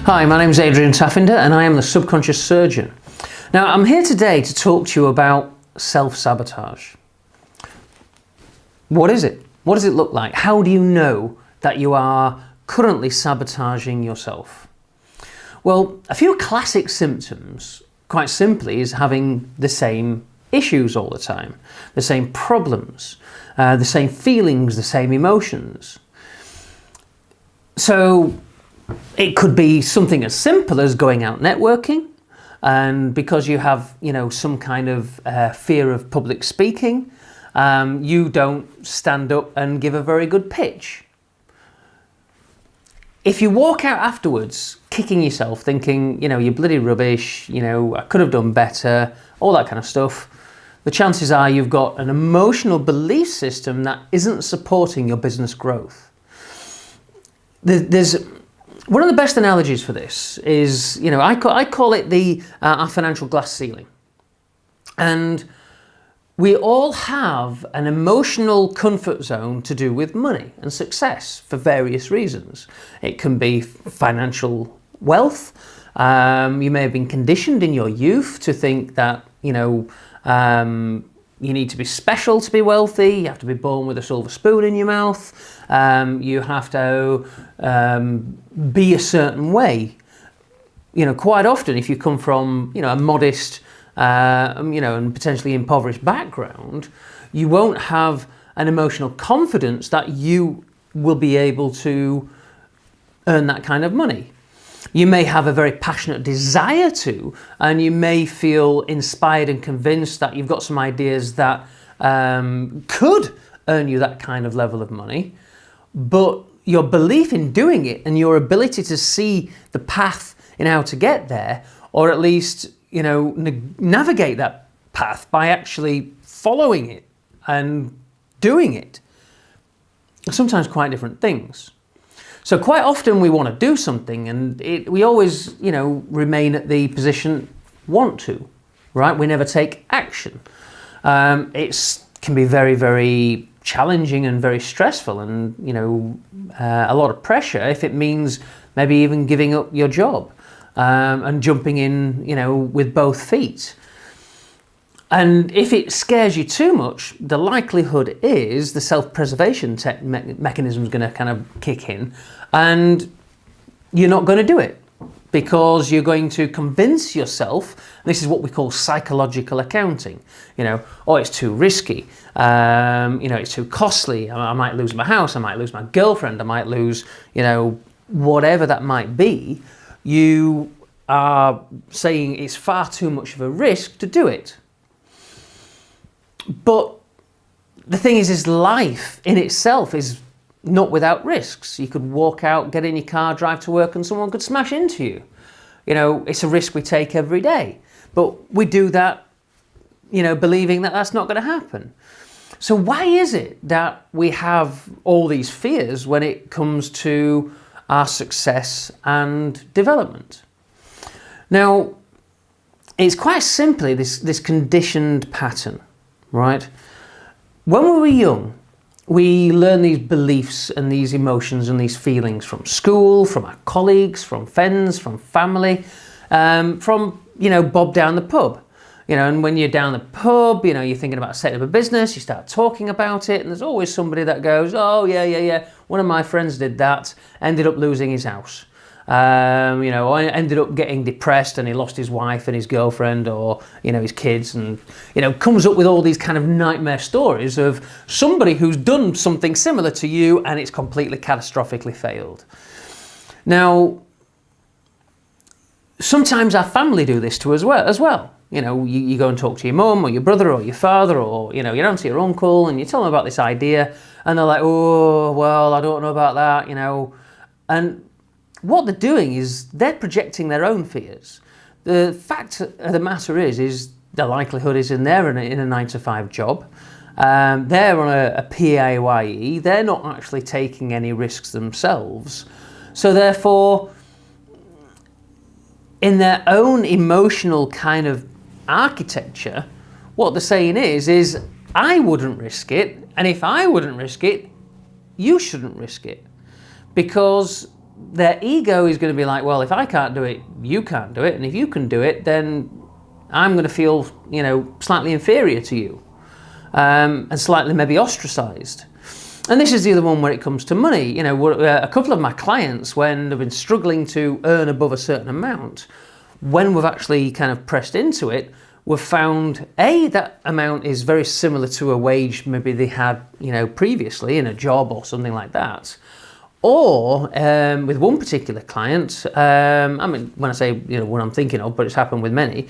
Hi, my name is Adrian Taffinder and I am the subconscious surgeon. Now, I'm here today to talk to you about self-sabotage. What is it? What does it look like? How do you know that you are currently sabotaging yourself? Well, a few classic symptoms, quite simply, is having the same issues all the time, the same problems, the same feelings, the same emotions. So it could be something as simple as going out networking, and because you have, some kind of fear of public speaking, you don't stand up and give a very good pitch. If you walk out afterwards kicking yourself, thinking, you're bloody rubbish, I could have done better, all that kind of stuff, the chances are you've got an emotional belief system that isn't supporting your business growth. There's one of the best analogies for this is, I call it our financial glass ceiling. And we all have an emotional comfort zone to do with money and success for various reasons. It can be financial wealth. You may have been conditioned in your youth to think that, you need to be special to be wealthy. You have to be born with a silver spoon in your mouth. You have to be a certain way. Quite often, if you come from, a modest, and potentially impoverished background, you won't have an emotional confidence that you will be able to earn that kind of money. You may have a very passionate desire to, and you may feel inspired and convinced that you've got some ideas that could earn you that kind of level of money, but your belief in doing it and your ability to see the path in how to get there, or at least, navigate that path by actually following it and doing it, are sometimes quite different things. So quite often we want to do something and we always, remain at the position want to, right? We never take action. It can be very, very challenging and very stressful and, a lot of pressure if it means maybe even giving up your job and jumping in, with both feet. And if it scares you too much, the likelihood is the self-preservation mechanism is going to kind of kick in and you're not going to do it because you're going to convince yourself, this is what we call psychological accounting, it's too risky, it's too costly, I might lose my house, I might lose my girlfriend, I might lose, whatever that might be. You are saying it's far too much of a risk to do it. But the thing is life in itself is not without risks. You could walk out, get in your car, drive to work, and someone could smash into you. It's a risk we take every day. But we do that, believing that that's not going to happen. So why is it that we have all these fears when it comes to our success and development? Now, it's quite simply this conditioned pattern. Right? When we were young, we learn these beliefs and these emotions and these feelings from school, from our colleagues, from friends, from family, from, Bob down the pub. And when you're down the pub, you're thinking about setting up a business, you start talking about it, and there's always somebody that goes, oh, yeah, one of my friends did that, ended up losing his house. I ended up getting depressed and he lost his wife and his girlfriend or, his kids and, comes up with all these kind of nightmare stories of somebody who's done something similar to you and it's completely catastrophically failed. Now, sometimes our family do this to us as well. You go and talk to your mum or your brother or your father or, you don't see your uncle and you tell them about this idea and they're like, oh, well, I don't know about that, and what they're doing is they're projecting their own fears. The fact of the matter is the likelihood is they're in a 9-to-5 job. They're on a PAYE. They're not actually taking any risks themselves. So therefore, in their own emotional kind of architecture, what they're saying is I wouldn't risk it. And if I wouldn't risk it, you shouldn't risk it. Because their ego is going to be like, well, if I can't do it, you can't do it. And if you can do it, then I'm going to feel, slightly inferior to you, and slightly maybe ostracized. And this is the other one where it comes to money. A couple of my clients, when they've been struggling to earn above a certain amount, when we've actually kind of pressed into it, we've found, that amount is very similar to a wage maybe they had, previously in a job or something like that. Or with one particular client, when I say, what I'm thinking of, but it's happened with many,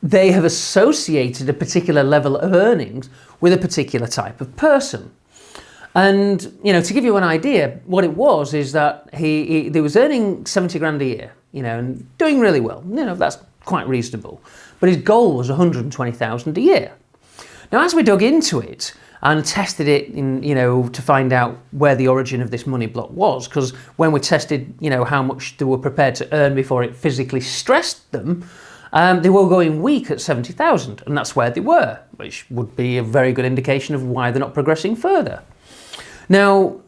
they have associated a particular level of earnings with a particular type of person. And, to give you an idea, what it was is that he was earning 70 grand a year, and doing really well. That's quite reasonable. But his goal was 120,000 a year. Now, as we dug into it and tested it to find out where the origin of this money block was, because when we tested, how much they were prepared to earn before it physically stressed them, they were going weak at 70,000, and that's where they were, which would be a very good indication of why they're not progressing further. Now,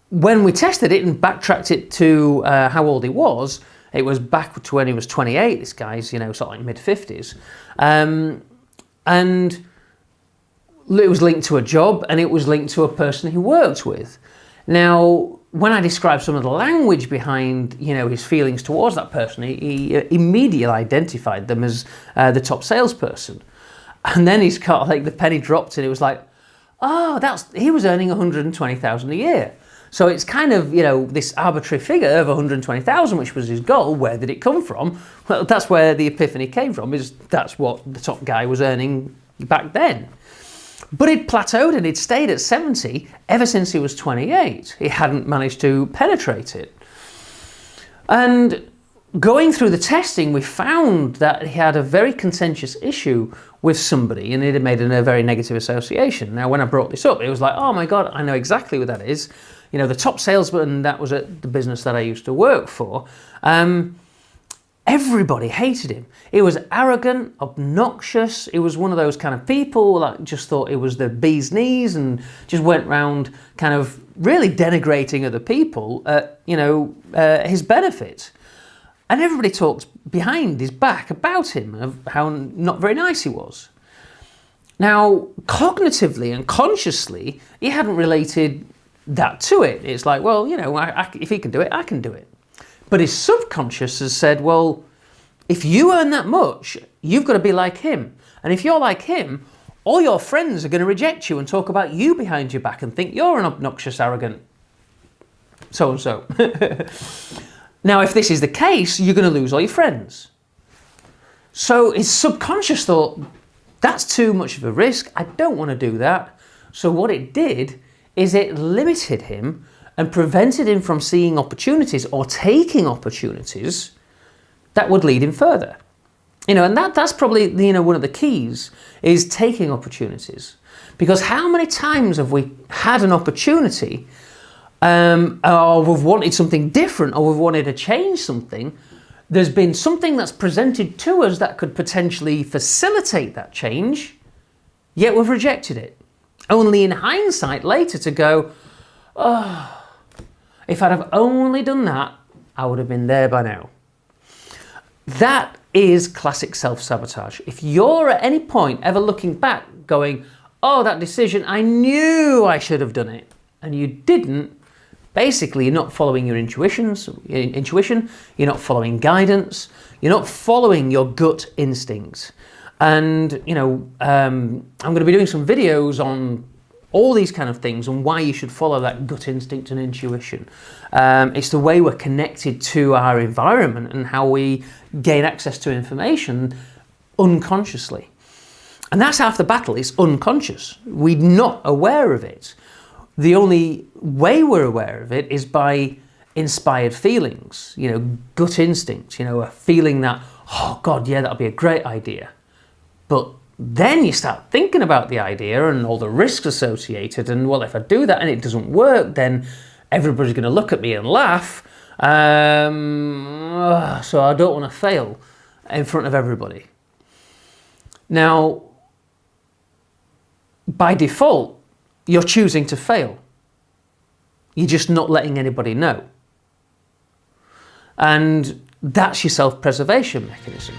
when we tested it and backtracked it to how old he was, it was back to when he was 28. This guy's, sort of like mid-50s. And it was linked to a job, and it was linked to a person he worked with. Now, when I described some of the language behind, his feelings towards that person, he immediately identified them as the top salesperson. And then he's got, the penny dropped, and it was like, oh, he was earning 120,000 a year. So it's kind of, this arbitrary figure of 120,000, which was his goal. Where did it come from? Well, that's where the epiphany came from, that's what the top guy was earning back then. But he'd plateaued and he'd stayed at 70 ever since he was 28. He hadn't managed to penetrate it. And going through the testing, we found that he had a very contentious issue with somebody, and it had made a very negative association. Now, when I brought this up, it was like, oh my God, I know exactly what that is. The top salesman that was at the business that I used to work for, everybody hated him. He was arrogant, obnoxious. He was one of those kind of people that just thought it was the bee's knees and just went round kind of really denigrating other people at, his benefit. And everybody talked behind his back about him, of how not very nice he was. Now, cognitively and consciously, he hadn't related that to it. It's like, well, if he can do it, I can do it. But his subconscious has said, well, if you earn that much, you've got to be like him. And if you're like him, all your friends are going to reject you and talk about you behind your back and think you're an obnoxious, arrogant so-and-so. Now, if this is the case, you're going to lose all your friends. So his subconscious thought, that's too much of a risk. I don't want to do that. So what it did is it limited him and prevented him from seeing opportunities or taking opportunities that would lead him further. And that's probably, one of the keys is taking opportunities. Because how many times have we had an opportunity, or we've wanted something different, or we've wanted to change something, there's been something that's presented to us that could potentially facilitate that change, yet we've rejected it. Only in hindsight later to go, oh, if I'd have only done that, I would have been there by now. That is classic self-sabotage. If you're at any point ever looking back going, oh, that decision, I knew I should have done it, and you didn't, basically you're not following your intuition, you're not following guidance, you're not following your gut instincts. And, I'm going to be doing some videos on all these kind of things and why you should follow that gut instinct and intuition. It's the way we're connected to our environment and how we gain access to information unconsciously. And that's half the battle, it's unconscious. We're not aware of it. The only way we're aware of it is by inspired feelings, gut instinct, a feeling that, oh God, yeah, that'll be a great idea. But then you start thinking about the idea and all the risks associated, and well, if I do that and it doesn't work, then everybody's going to look at me and laugh. So I don't want to fail in front of everybody. Now, by default, you're choosing to fail. You're just not letting anybody know. And that's your self-preservation mechanism.